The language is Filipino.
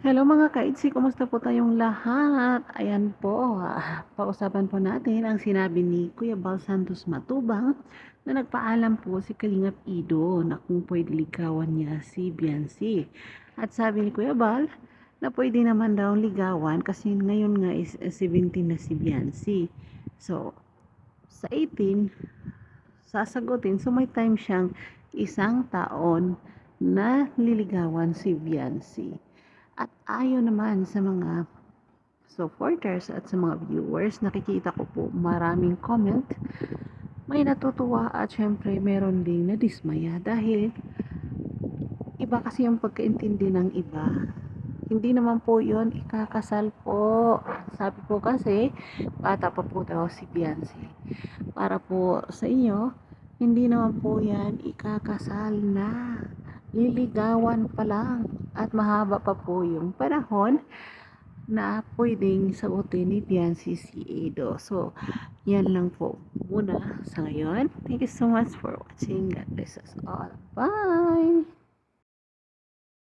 Hello mga ka-ITSY, kumusta po tayong lahat? Ayan po, pausapan po natin ang sinabi ni Kuya Bal Santos Matubang na nagpaalam po si Kalingap Ido na kung pwede ligawan niya si Biancy. At sabi ni Kuya Bal na pwede naman daw ligawan kasi ngayon nga is 17 na si Biancy. So, sa 18, sasagutin. So, may time siyang isang taon na liligawan si Biancy. At ayon naman sa mga supporters at sa mga viewers, nakikita ko po maraming comment. May natutuwa at syempre meron ding nadismaya dahil iba kasi yung pagkaintindi ng iba. Hindi naman po yon ikakasal po. Sabi po kasi, bata pa po daw si Beyonce. Para po sa inyo, hindi naman po yan ikakasal na. Liligawan pa lang. At mahaba pa po yung panahon na pwedeng sagutin ni Beyonce si Edo. So, yan lang po muna sa ngayon. Thank you so much for watching. God bless us all. Bye!